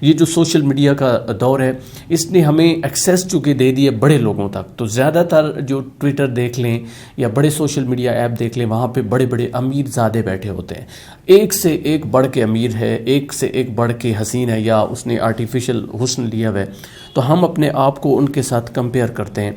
یہ جو social media کا دور ہے اس نے ہمیں ایکسیس چونکہ دے دی ہے بڑے لوگوں تک، تو زیادہ تر جو ٹویٹر دیکھ لیں یا بڑے سوشل میڈیا ایپ دیکھ لیں، وہاں پہ بڑے بڑے امیر زادے بیٹھے ہوتے ہیں، ایک سے ایک بڑھ کے امیر ہے، ایک سے ایک بڑھ کے حسین ہے، یا اس نے آرٹیفیشل حسن لیا ہوا ہے، تو ہم اپنے آپ کو ان کے ساتھ کمپیئر کرتے ہیں،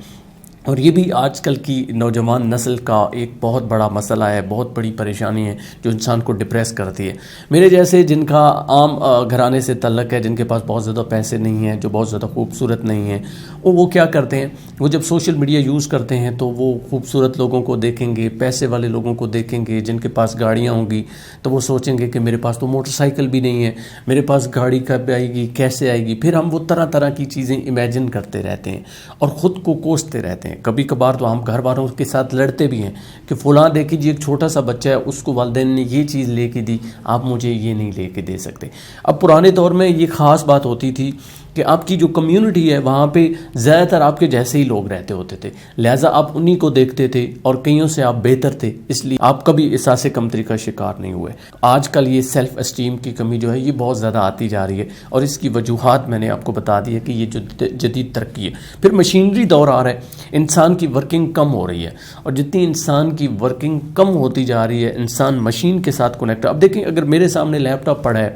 اور یہ بھی آج کل کی نوجوان نسل کا ایک بہت بڑا مسئلہ ہے، بہت بڑی پریشانی ہے جو انسان کو ڈپریس کرتی ہے۔ میرے جیسے جن کا عام گھرانے سے تعلق ہے، جن کے پاس بہت زیادہ پیسے نہیں ہیں، جو بہت زیادہ خوبصورت نہیں ہیں، وہ کیا کرتے ہیں، وہ جب سوشل میڈیا یوز کرتے ہیں تو وہ خوبصورت لوگوں کو دیکھیں گے، پیسے والے لوگوں کو دیکھیں گے، جن کے پاس گاڑیاں ہوں گی، تو وہ سوچیں گے کہ میرے پاس تو موٹر سائیکل بھی نہیں ہے، میرے پاس گاڑی کب آئے گی، کیسے آئے گی۔ پھر ہم وہ طرح طرح کی چیزیں امیجن کرتے رہتے ہیں اور خود کو کوستے رہتے ہیں۔ کبھی کبھار تو ہم گھر والوں کے ساتھ لڑتے بھی ہیں کہ فلاں دیکھیں جی ایک چھوٹا سا بچہ ہے، اس کو والدین نے یہ چیز لے کے دی، آپ مجھے یہ نہیں لے کے دے سکتے۔ اب پرانے دور میں یہ خاص بات ہوتی تھی کہ آپ کی جو کمیونٹی ہے وہاں پہ زیادہ تر آپ کے جیسے ہی لوگ رہتے ہوتے تھے، لہٰذا آپ انہی کو دیکھتے تھے اور کئیوں سے آپ بہتر تھے، اس لیے آپ کبھی احساس کمتری کا شکار نہیں ہوئے۔ آج کل یہ سیلف اسٹیم کی کمی جو ہے یہ بہت زیادہ آتی جا رہی ہے، اور اس کی وجوہات میں نے آپ کو بتا دی ہے کہ یہ جو جدید ترقی ہے۔ پھر مشینری دور آ رہا ہے، انسان کی ورکنگ کم ہو رہی ہے، اور جتنی انسان کی ورکنگ کم ہوتی جا رہی ہے انسان مشین کے ساتھ کنیکٹ۔ اب دیکھیں اگر میرے سامنے لیپ ٹاپ پڑا ہے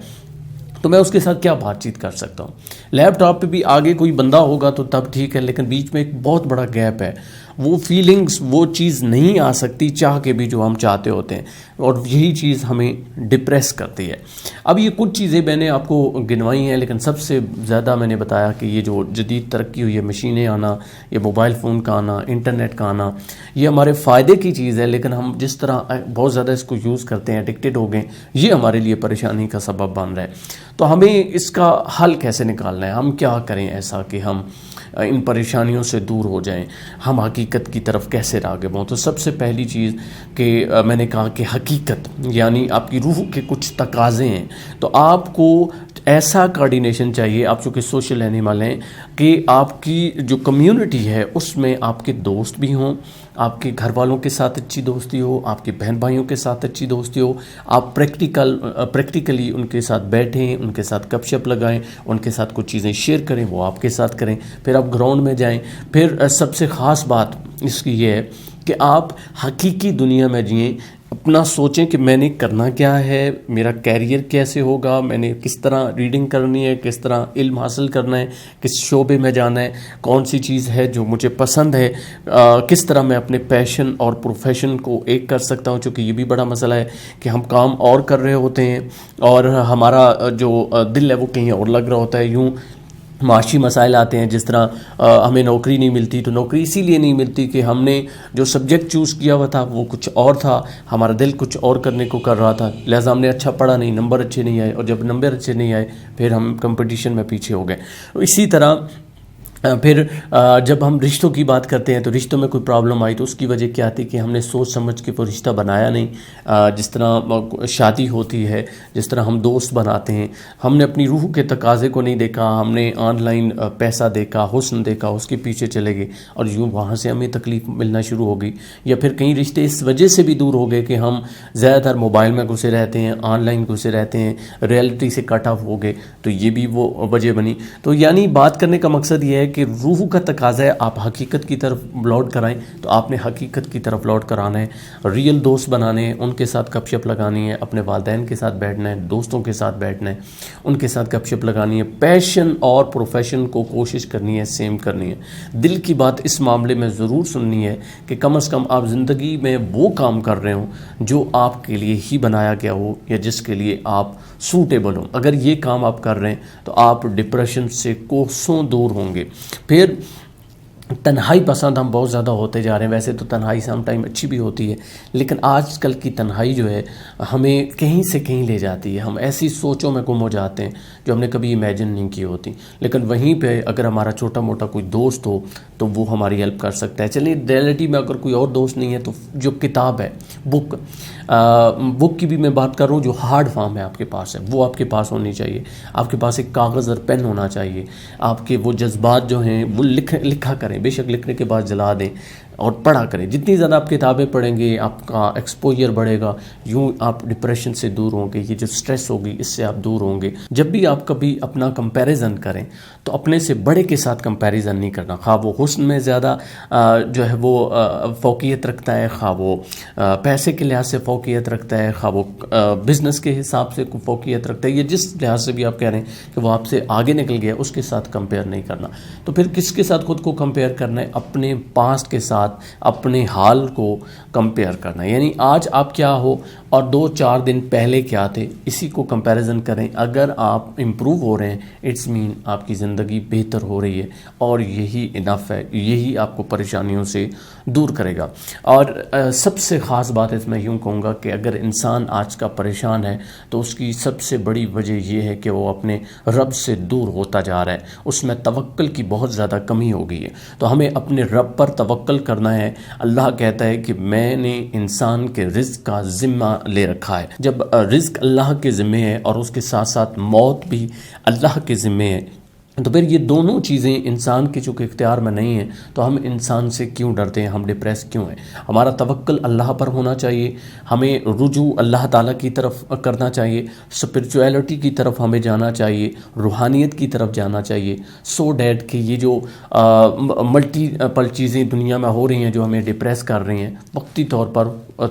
تو میں اس کے ساتھ کیا بات چیت کر سکتا ہوں؟ لیپ ٹاپ پہ بھی آگے کوئی بندہ ہوگا تو تب ٹھیک ہے، لیکن بیچ میں ایک بہت بڑا گیپ ہے، وہ فیلنگز وہ چیز نہیں آ سکتی چاہ کے بھی جو ہم چاہتے ہوتے ہیں، اور یہی چیز ہمیں ڈپریس کرتی ہے۔ اب یہ کچھ چیزیں میں نے آپ کو گنوائی ہیں، لیکن سب سے زیادہ میں نے بتایا کہ یہ جو جدید ترقی ہوئی ہے، مشینیں آنا، یہ موبائل فون کا آنا، انٹرنیٹ کا آنا، یہ ہمارے فائدے کی چیز ہے، لیکن ہم جس طرح بہت زیادہ اس کو یوز کرتے ہیں، ایڈکٹڈ ہو گئے، یہ ہمارے لیے پریشانی کا سبب بن رہا ہے۔ تو ہمیں اس کا حل کیسے نکالنا ہے؟ ہم کیا کریں ایسا کہ ہم ان پریشانیوں سے دور ہو جائیں، ہم حقیقت کی طرف کیسے راغب ہوں؟ تو سب سے پہلی چیز کہ میں نے کہا کہ حقیقت، یعنی آپ کی روح کے کچھ تقاضے ہیں، تو آپ کو ایسا کوارڈینیشن چاہیے، آپ چونکہ سوشل اینیمل ہیں، کہ آپ کی جو کمیونٹی ہے اس میں آپ کے دوست بھی ہوں، آپ کے گھر والوں کے ساتھ اچھی دوستی ہو، آپ کے بہن بھائیوں کے ساتھ اچھی دوستی ہو، آپ پریکٹیکلی ان کے ساتھ بیٹھیں، ان کے ساتھ گپ شپ لگائیں، ان کے ساتھ کچھ چیزیں شیئر کریں، وہ آپ کے ساتھ کریں، پھر آپ گراؤنڈ میں جائیں۔ پھر سب سے خاص بات اس کی یہ ہے کہ آپ حقیقی دنیا میں جئیں، اپنا سوچیں کہ میں نے کرنا کیا ہے، میرا کیریئر کیسے ہوگا، میں نے کس طرح ریڈنگ کرنی ہے، کس طرح علم حاصل کرنا ہے، کس شعبے میں جانا ہے، کون سی چیز ہے جو مجھے پسند ہے، کس طرح میں اپنے پیشن اور پروفیشن کو ایک کر سکتا ہوں، چونکہ یہ بھی بڑا مسئلہ ہے کہ ہم کام اور کر رہے ہوتے ہیں اور ہمارا جو دل ہے وہ کہیں اور لگ رہا ہوتا ہے۔ یوں معاشی مسائل آتے ہیں، جس طرح ہمیں نوکری نہیں ملتی، تو نوکری اسی لیے نہیں ملتی کہ ہم نے جو سبجیکٹ چوز کیا ہوا تھا وہ کچھ اور تھا، ہمارا دل کچھ اور کرنے کو کر رہا تھا، لہٰذا ہم نے اچھا پڑھا نہیں، نمبر اچھے نہیں آئے، اور جب نمبر اچھے نہیں آئے پھر ہم کمپٹیشن میں پیچھے ہو گئے۔ اسی طرح پھر جب ہم رشتوں کی بات کرتے ہیں تو رشتوں میں کوئی پرابلم آئی تو اس کی وجہ کیا تھی کہ ہم نے سوچ سمجھ کے وہ رشتہ بنایا نہیں۔ جس طرح شادی ہوتی ہے، جس طرح ہم دوست بناتے ہیں، ہم نے اپنی روح کے تقاضے کو نہیں دیکھا، ہم نے آن لائن پیسہ دیکھا، حسن دیکھا، اس کے پیچھے چلے گئے، اور یوں وہاں سے ہمیں تکلیف ملنا شروع ہو گئی۔ یا پھر کئی رشتے اس وجہ سے بھی دور ہو گئے کہ ہم زیادہ تر موبائل میں گھسے رہتے ہیں، آن لائن گھسے رہتے ہیں، ریئلٹی سے کٹ آف ہو گئے، تو یہ بھی وہ وجہ بنی۔ تو یعنی بات کرنے کا مقصد یہ ہے کہ روح کا تقاضا ہے آپ حقیقت کی طرف لوٹ کرائیں، تو آپ نے حقیقت کی طرف لوٹ کر آنا ہے، ریئل دوست بنانے ہیں، ان کے ساتھ گپ شپ لگانی ہے، اپنے والدین کے ساتھ بیٹھنا ہے، دوستوں کے ساتھ بیٹھنا ہے، ان کے ساتھ گپ شپ لگانی ہے، پیشن اور پروفیشن کو کوشش کرنی ہے، سیم کرنی ہے، دل کی بات اس معاملے میں ضرور سننی ہے کہ کم از کم آپ زندگی میں وہ کام کر رہے ہوں جو آپ کے لیے ہی بنایا گیا ہو یا جس کے لیے آپ سوٹیبل ہوں۔ اگر یہ کام آپ کر رہے ہیں تو آپ ڈپریشن سے کوسوں دور ہوں گے۔ پھر تنہائی پسند ہم بہت زیادہ ہوتے جا رہے ہیں، ویسے تو تنہائی سم ٹائم اچھی بھی ہوتی ہے، لیکن آج کل کی تنہائی جو ہے ہمیں کہیں سے کہیں لے جاتی ہے، ہم ایسی سوچوں میں گم ہو جاتے ہیں جو ہم نے کبھی امیجن نہیں کی ہوتی، لیکن وہیں پہ اگر ہمارا چھوٹا موٹا کوئی دوست ہو تو وہ ہماری ہیلپ کر سکتا ہے۔ چلیے ریئلٹی میں اگر کوئی اور دوست نہیں ہے تو جو کتاب ہے، بک کی بھی میں بات کر رہا ہوں، جو ہارڈ فارم ہے آپ کے پاس ہے وہ آپ کے پاس ہونی چاہیے، آپ کے پاس ایک کاغذ اور پین ہونا چاہیے، آپ کے وہ جذبات جو ہیں وہ لکھا کریں، بے شک لکھنے کے بعد جلا دیں، اور پڑھا کریں. جتنی زیادہ آپ کتابیں پڑھیں گے آپ کا ایکسپوجر بڑھے گا, یوں آپ ڈپریشن سے دور ہوں گے, یہ جو سٹریس ہوگی اس سے آپ دور ہوں گے. جب بھی آپ کبھی اپنا کمپیریزن کریں تو اپنے سے بڑے کے ساتھ کمپیریزن نہیں کرنا, خواہ وہ حسن میں زیادہ جو ہے وہ فوقیت رکھتا ہے, خواہ وہ پیسے کے لحاظ سے فوقیت رکھتا ہے, خواہ وہ بزنس کے حساب سے فوقیت رکھتا ہے, یا جس لحاظ سے بھی آپ کہہ رہے ہیں کہ وہ آپ سے آگے نکل گیا, اس کے ساتھ کمپیئر نہیں کرنا. تو پھر کس کے ساتھ خود کو کمپیئر کرنا ہے؟ اپنے پاسٹ کے ساتھ, اپنے حال کو کمپیئر کرنا ہے. یعنی آج آپ کیا ہو اور 2-4 دن پہلے کیا تھے, اسی کو کمپیریزن کریں. اگر آپ امپروو ہو رہے ہیں اٹس مین آپ کی زندگی بہتر ہو رہی ہے, اور یہی انف ہے, یہی آپ کو پریشانیوں سے دور کرے گا. اور سب سے خاص بات اس میں یوں کہوں گا کہ اگر انسان آج کا پریشان ہے تو اس کی سب سے بڑی وجہ یہ ہے کہ وہ اپنے رب سے دور ہوتا جا رہا ہے, اس میں توکل کی بہت زیادہ کمی ہو گئی ہے. تو ہمیں اپنے رب پر توکل کرنا ہے. اللہ کہتا ہے کہ میں نے انسان کے رزق کا ذمہ لے رکھا ہے. جب رزق اللہ کے ذمہ ہے اور اس کے ساتھ ساتھ موت بھی اللہ کے ذمہ ہے, تو پھر یہ دونوں چیزیں انسان کے چونکہ اختیار میں نہیں ہیں, تو ہم انسان سے کیوں ڈرتے ہیں, ہم ڈپریس کیوں ہیں؟ ہمارا توکل اللہ پر ہونا چاہیے, ہمیں رجوع اللہ تعالیٰ کی طرف کرنا چاہیے, اسپرچویلٹی کی طرف ہمیں جانا چاہیے, روحانیت کی طرف جانا چاہیے, سو ڈیٹ کہ یہ جو ملٹی پل چیزیں دنیا میں ہو رہی ہیں جو ہمیں ڈپریس کر رہی ہیں, وقتی طور پر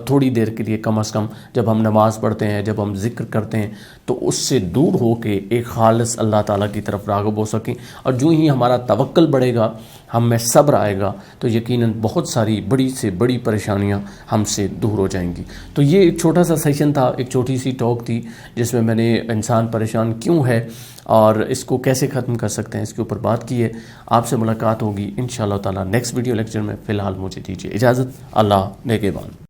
تھوڑی دیر کے لیے کم از کم جب ہم نماز پڑھتے ہیں, جب ہم ذکر کرتے ہیں, تو اس سے دور ہو کے ایک خالص اللہ تعالیٰ کی طرف راغب ہو سکیں. اور جو ہی ہمارا توکل بڑھے گا, ہم میں صبر آئے گا, تو یقیناً بہت ساری بڑی سے بڑی پریشانیاں ہم سے دور ہو جائیں گی. تو یہ ایک چھوٹا سا سیشن تھا, ایک چھوٹی سی ٹاک تھی جس میں نے انسان پریشان کیوں ہے اور اس کو کیسے ختم کر سکتے ہیں اس کے اوپر بات کی ہے. آپ سے ملاقات ہوگی انشاءاللہ تعالیٰ نیکسٹ ویڈیو لیکچر میں. فی الحال مجھے دیجیے اجازت. اللہ نگہبان.